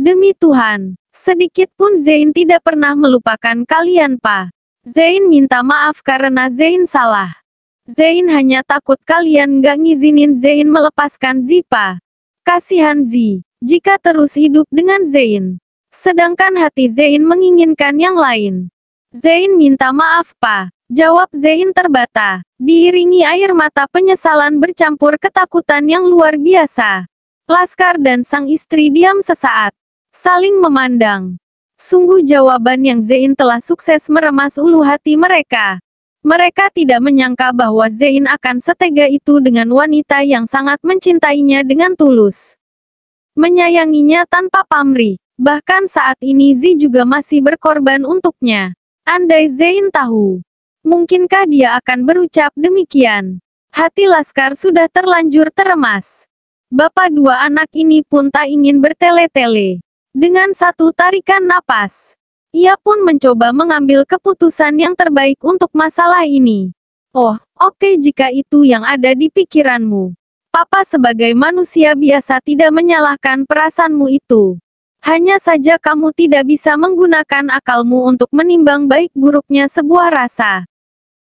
Demi Tuhan, sedikit pun Zain tidak pernah melupakan kalian, Pa. Zain minta maaf karena Zain salah. Zain hanya takut kalian nggak ngizinin Zain melepaskan Zipa. Kasihan Zi, jika terus hidup dengan Zain. Sedangkan hati Zain menginginkan yang lain. Zain minta maaf, Pa. Jawab Zain terbata, diiringi air mata penyesalan bercampur ketakutan yang luar biasa. Laskar dan sang istri diam sesaat. Saling memandang. Sungguh jawaban yang Zain telah sukses meremas ulu hati mereka. Mereka tidak menyangka bahwa Zain akan setega itu dengan wanita yang sangat mencintainya dengan tulus. Menyayanginya tanpa pamrih. Bahkan saat ini Zi juga masih berkorban untuknya. Andai Zain tahu, mungkinkah dia akan berucap demikian? Hati Laskar sudah terlanjur teremas. Bapak dua anak ini pun tak ingin bertele-tele. Dengan satu tarikan napas, ia pun mencoba mengambil keputusan yang terbaik untuk masalah ini. Oh, oke, jika itu yang ada di pikiranmu. Papa sebagai manusia biasa tidak menyalahkan perasaanmu itu. Hanya saja kamu tidak bisa menggunakan akalmu untuk menimbang baik buruknya sebuah rasa.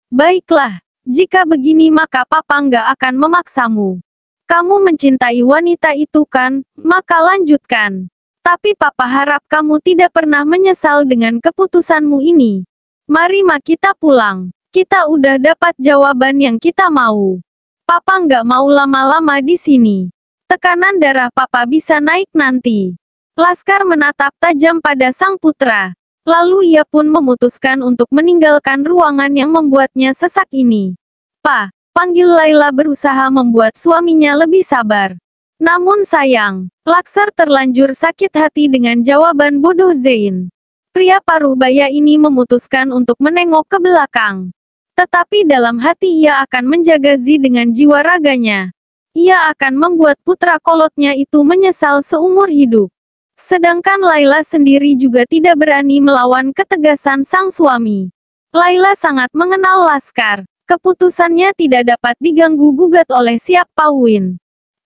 Baiklah, jika begini maka Papa nggak akan memaksamu. Kamu mencintai wanita itu kan, maka lanjutkan. Tapi Papa harap kamu tidak pernah menyesal dengan keputusanmu ini. Mari kita pulang. Kita udah dapat jawaban yang kita mau. Papa nggak mau lama-lama di sini. Tekanan darah Papa bisa naik nanti. Laskar menatap tajam pada sang putra. Lalu ia pun memutuskan untuk meninggalkan ruangan yang membuatnya sesak ini. Pa, panggil Laila berusaha membuat suaminya lebih sabar. Namun sayang, Laskar terlanjur sakit hati dengan jawaban bodoh Zain. Pria paruh baya ini memutuskan untuk menengok ke belakang. Tetapi dalam hati ia akan menjaga Zi dengan jiwa raganya. Ia akan membuat putra kolotnya itu menyesal seumur hidup. Sedangkan Laila sendiri juga tidak berani melawan ketegasan sang suami. Laila sangat mengenal Laskar. Keputusannya tidak dapat diganggu-gugat oleh siapapun.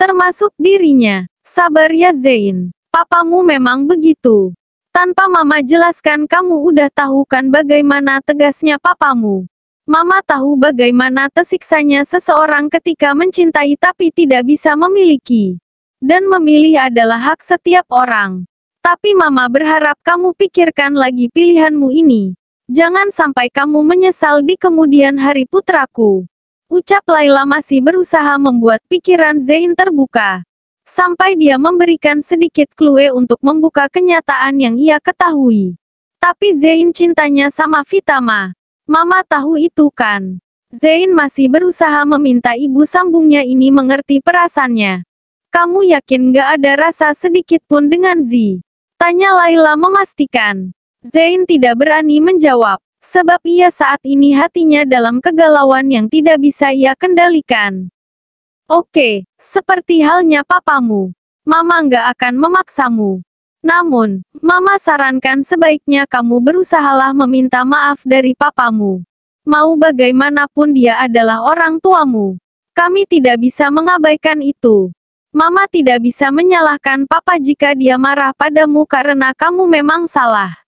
Termasuk dirinya. Sabar ya Zain. Papamu memang begitu. Tanpa Mama jelaskan kamu udah tahu kan bagaimana tegasnya papamu. Mama tahu bagaimana tersiksanya seseorang ketika mencintai tapi tidak bisa memiliki. Dan memilih adalah hak setiap orang. Tapi Mama berharap kamu pikirkan lagi pilihanmu ini. Jangan sampai kamu menyesal di kemudian hari putraku. Ucap Laila masih berusaha membuat pikiran Zain terbuka. Sampai dia memberikan sedikit clue untuk membuka kenyataan yang ia ketahui. Tapi Zain cintanya sama Vitama. Mama tahu itu kan. Zain masih berusaha meminta ibu sambungnya ini mengerti perasaannya. Kamu yakin gak ada rasa sedikit pun dengan Zi? Tanya Laila memastikan. Zain tidak berani menjawab. Sebab ia saat ini hatinya dalam kegalauan yang tidak bisa ia kendalikan. Oke, seperti halnya papamu. Mama nggak akan memaksamu. Namun, Mama sarankan sebaiknya kamu berusahalah meminta maaf dari papamu. Mau bagaimanapun dia adalah orang tuamu. Kami tidak bisa mengabaikan itu. Mama tidak bisa menyalahkan papa jika dia marah padamu karena kamu memang salah.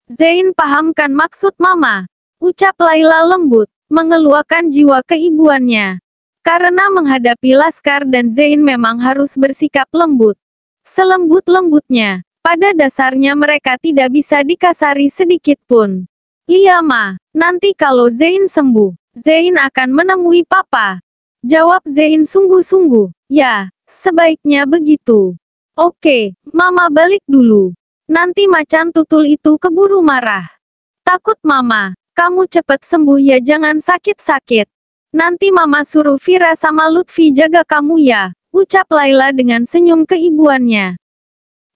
Zain pahamkan maksud Mama. Ucap Laila lembut, mengeluarkan jiwa keibuannya. Karena menghadapi Laskar dan Zain memang harus bersikap lembut. Selembut-lembutnya, pada dasarnya mereka tidak bisa dikasari sedikit pun. Iya Ma, nanti kalau Zain sembuh, Zain akan menemui Papa. Jawab Zain sungguh-sungguh. Ya, sebaiknya begitu. Oke, Mama balik dulu. Nanti macan tutul itu keburu marah. Takut Mama, kamu cepat sembuh ya jangan sakit-sakit. Nanti Mama suruh Vira sama Lutfi jaga kamu ya, ucap Laila dengan senyum keibuannya.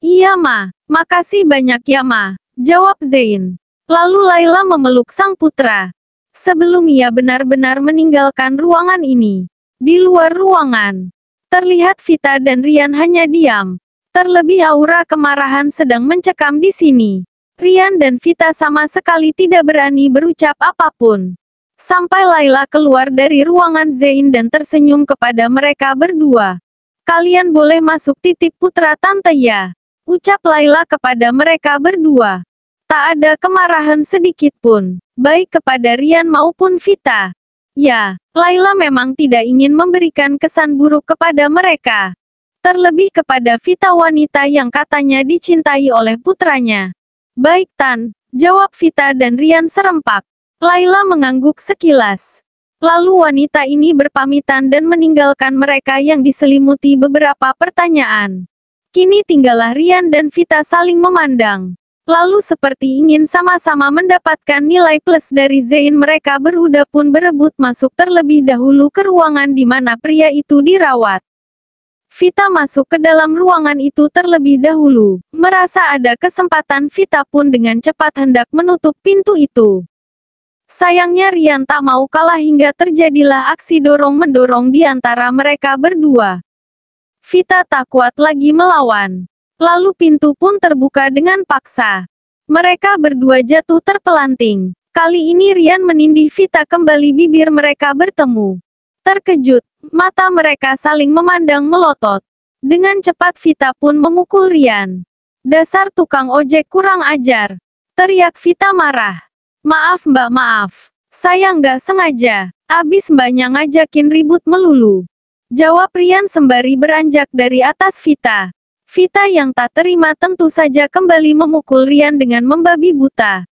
Iya Ma, makasih banyak ya Ma, jawab Zain. Lalu Laila memeluk sang putra. Sebelum ia benar-benar meninggalkan ruangan ini. Di luar ruangan, terlihat Vita dan Rian hanya diam. Terlebih aura kemarahan sedang mencekam di sini. Rian dan Vita sama sekali tidak berani berucap apapun. Sampai Laila keluar dari ruangan Zain dan tersenyum kepada mereka berdua. Kalian boleh masuk titip putra tante ya. Ucap Laila kepada mereka berdua. Tak ada kemarahan sedikit pun, baik kepada Rian maupun Vita. Ya, Laila memang tidak ingin memberikan kesan buruk kepada mereka. Terlebih kepada Vita, wanita yang katanya dicintai oleh putranya. Baik Tan, jawab Vita dan Rian serempak. Laila mengangguk sekilas. Lalu wanita ini berpamitan dan meninggalkan mereka yang diselimuti beberapa pertanyaan. Kini tinggallah Rian dan Vita saling memandang. Lalu seperti ingin sama-sama mendapatkan nilai plus dari Zain, mereka berudah pun berebut masuk terlebih dahulu ke ruangan di mana pria itu dirawat. Vita masuk ke dalam ruangan itu terlebih dahulu. Merasa ada kesempatan, Vita pun dengan cepat hendak menutup pintu itu. Sayangnya Rian tak mau kalah hingga terjadilah aksi dorong-mendorong di antara mereka berdua. Vita tak kuat lagi melawan. Lalu pintu pun terbuka dengan paksa. Mereka berdua jatuh terpelanting. Kali ini Rian menindih Vita kembali, bibir mereka bertemu. Terkejut, mata mereka saling memandang melotot. Dengan cepat Vita pun memukul Rian. Dasar tukang ojek kurang ajar. Teriak Vita marah. Maaf mbak, maaf. Saya nggak sengaja. Abis mbaknya ngajakin ribut melulu. Jawab Rian sembari beranjak dari atas Vita. Vita yang tak terima tentu saja kembali memukul Rian dengan membabi buta.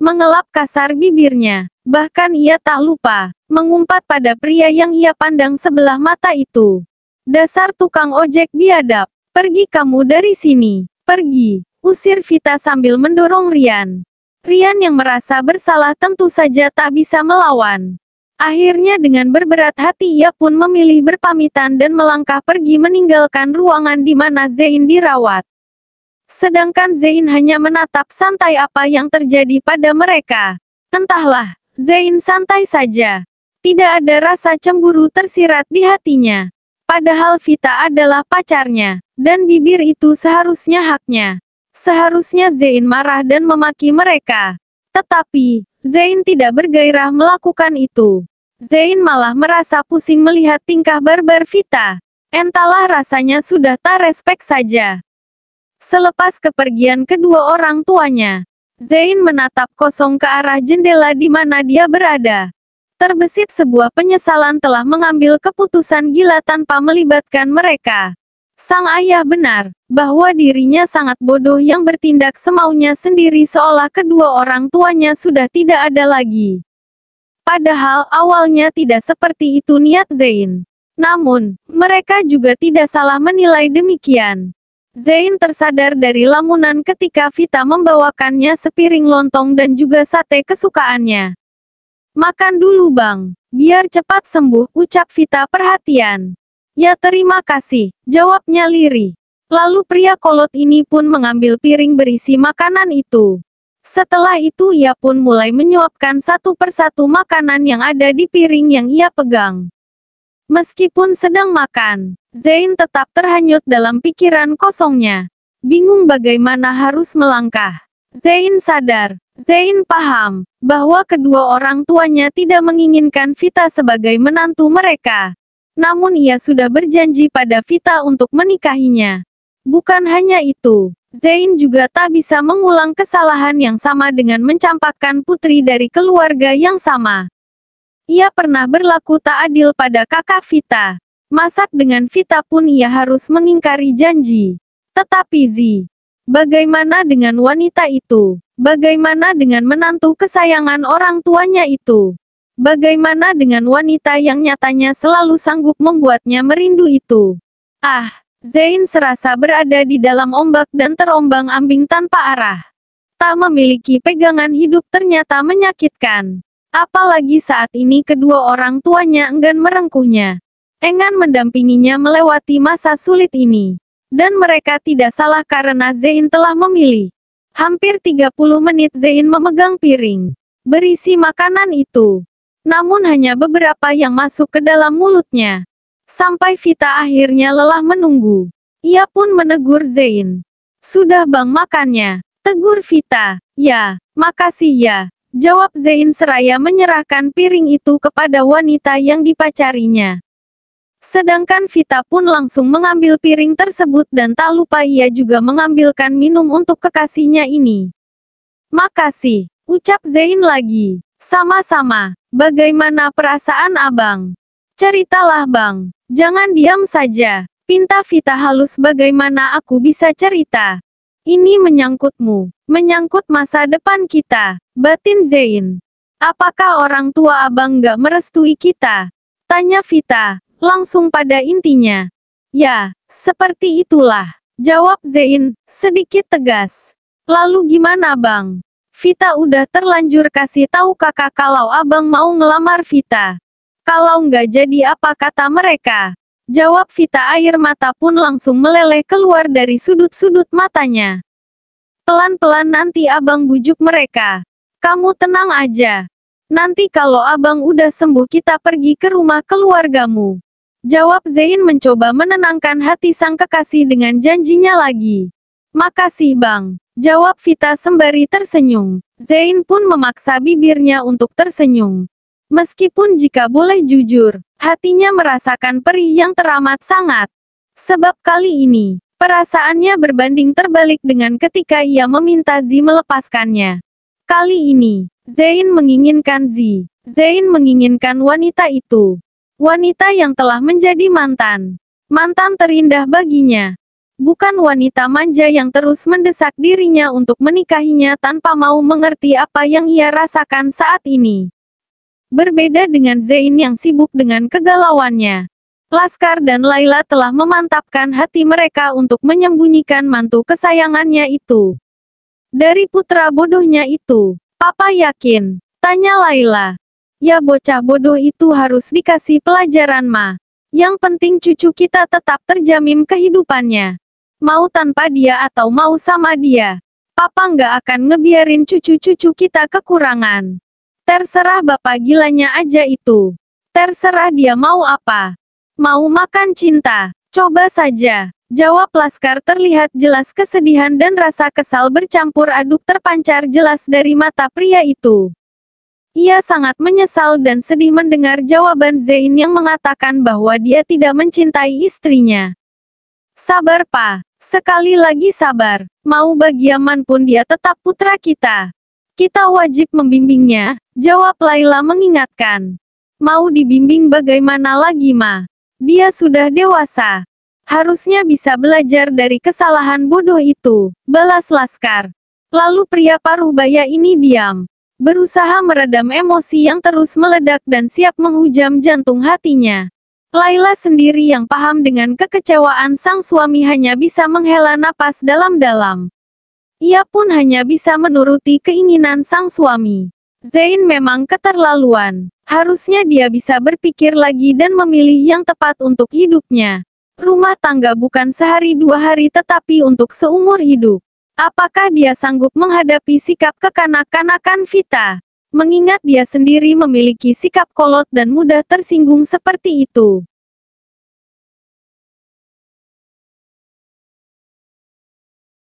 Mengelap kasar bibirnya. Bahkan ia tak lupa mengumpat pada pria yang ia pandang sebelah mata itu. Dasar tukang ojek biadab. Pergi kamu dari sini. Pergi. Usir Vita sambil mendorong Rian. Rian yang merasa bersalah tentu saja tak bisa melawan. Akhirnya dengan berberat hati ia pun memilih berpamitan dan melangkah pergi meninggalkan ruangan di mana Zain dirawat. Sedangkan Zain hanya menatap santai apa yang terjadi pada mereka. Entahlah, Zain santai saja. Tidak ada rasa cemburu tersirat di hatinya. Padahal Vita adalah pacarnya, dan bibir itu seharusnya haknya. Seharusnya Zain marah dan memaki mereka. Tetapi, Zain tidak bergairah melakukan itu. Zain malah merasa pusing melihat tingkah barbar Vita. Entahlah, rasanya sudah tak respek saja. Selepas kepergian kedua orang tuanya, Zain menatap kosong ke arah jendela di mana dia berada. Terbesit sebuah penyesalan telah mengambil keputusan gila tanpa melibatkan mereka. Sang ayah benar, bahwa dirinya sangat bodoh yang bertindak semaunya sendiri seolah kedua orang tuanya sudah tidak ada lagi. Padahal awalnya tidak seperti itu niat Zain. Namun, mereka juga tidak salah menilai demikian. Zain tersadar dari lamunan ketika Vita membawakannya sepiring lontong dan juga sate kesukaannya. Makan dulu bang, biar cepat sembuh, ucap Vita perhatian. Ya terima kasih, jawabnya lirih. Lalu pria kolot ini pun mengambil piring berisi makanan itu. Setelah itu ia pun mulai menyuapkan satu persatu makanan yang ada di piring yang ia pegang. Meskipun sedang makan, Zain tetap terhanyut dalam pikiran kosongnya. Bingung bagaimana harus melangkah. Zain sadar, Zain paham, bahwa kedua orang tuanya tidak menginginkan Vita sebagai menantu mereka. Namun ia sudah berjanji pada Vita untuk menikahinya. Bukan hanya itu, Zain juga tak bisa mengulang kesalahan yang sama dengan mencampakkan putri dari keluarga yang sama. Ia pernah berlaku tak adil pada kakak Vita. Masak dengan Vita pun ia harus mengingkari janji. Tetapi bagaimana dengan wanita itu? Bagaimana dengan menantu kesayangan orang tuanya itu? Bagaimana dengan wanita yang nyatanya selalu sanggup membuatnya merindu itu? Ah, Zain serasa berada di dalam ombak dan terombang-ambing tanpa arah. Tak memiliki pegangan hidup ternyata menyakitkan. Apalagi saat ini kedua orang tuanya enggan merengkuhnya. Enggan mendampinginya melewati masa sulit ini. Dan mereka tidak salah karena Zain telah memilih. Hampir 30 menit Zain memegang piring berisi makanan itu. Namun hanya beberapa yang masuk ke dalam mulutnya. Sampai Vita akhirnya lelah menunggu. Ia pun menegur Zain. Sudah bang makannya, tegur Vita. Ya, makasih ya, jawab Zain seraya menyerahkan piring itu kepada wanita yang dipacarinya. Sedangkan Vita pun langsung mengambil piring tersebut dan tak lupa ia juga mengambilkan minum untuk kekasihnya ini. Makasih, ucap Zain lagi. Sama-sama, bagaimana perasaan abang? Ceritalah bang, jangan diam saja. Pinta Vita halus bagaimana aku bisa cerita. Ini menyangkutmu, menyangkut masa depan kita, batin Zain. Apakah orang tua abang gak merestui kita? Tanya Vita. Langsung pada intinya. Ya, seperti itulah. Jawab Zain, sedikit tegas. Lalu gimana bang? Vita udah terlanjur kasih tahu kakak kalau abang mau ngelamar Vita. Kalau nggak jadi apa kata mereka? Jawab Vita, air mata pun langsung meleleh keluar dari sudut-sudut matanya. Pelan-pelan nanti abang bujuk mereka. Kamu tenang aja. Nanti kalau abang udah sembuh kita pergi ke rumah keluargamu. Jawab Zain mencoba menenangkan hati sang kekasih dengan janjinya lagi. Makasih bang. Jawab Vita sembari tersenyum. Zain pun memaksa bibirnya untuk tersenyum. Meskipun jika boleh jujur, hatinya merasakan perih yang teramat sangat. Sebab kali ini, perasaannya berbanding terbalik dengan ketika ia meminta Zi melepaskannya. Kali ini, Zain menginginkan Zi. Zain menginginkan wanita itu. Wanita yang telah menjadi mantan terindah baginya. Bukan wanita manja yang terus mendesak dirinya untuk menikahinya tanpa mau mengerti apa yang ia rasakan saat ini. Berbeda dengan Zain yang sibuk dengan kegalauannya. Laskar dan Laila telah memantapkan hati mereka untuk menyembunyikan mantu kesayangannya itu. Dari putra bodohnya itu, Papa yakin? Tanya Laila. Ya bocah bodoh itu harus dikasih pelajaran ma. Yang penting cucu kita tetap terjamin kehidupannya. Mau tanpa dia atau mau sama dia. Papa nggak akan ngebiarin cucu-cucu kita kekurangan. Terserah bapak gilanya aja itu. Terserah dia mau apa. Mau makan cinta. Coba saja. Jawab Laskar, terlihat jelas kesedihan dan rasa kesal bercampur aduk terpancar jelas dari mata pria itu. Ia sangat menyesal dan sedih mendengar jawaban Zain yang mengatakan bahwa dia tidak mencintai istrinya. Sabar pa, sekali lagi sabar, mau bagaimanapun dia tetap putra kita. Kita wajib membimbingnya, jawab Laila mengingatkan. Mau dibimbing bagaimana lagi ma? Dia sudah dewasa. Harusnya bisa belajar dari kesalahan bodoh itu, balas Laskar. Lalu pria paruh baya ini diam. Berusaha meredam emosi yang terus meledak dan siap menghujam jantung hatinya. Laila sendiri yang paham dengan kekecewaan sang suami hanya bisa menghela napas dalam-dalam. Ia pun hanya bisa menuruti keinginan sang suami. Zain memang keterlaluan. Harusnya dia bisa berpikir lagi dan memilih yang tepat untuk hidupnya. Rumah tangga bukan sehari dua hari tetapi untuk seumur hidup. Apakah dia sanggup menghadapi sikap kekanak-kanakan Vita? Mengingat dia sendiri memiliki sikap kolot dan mudah tersinggung seperti itu.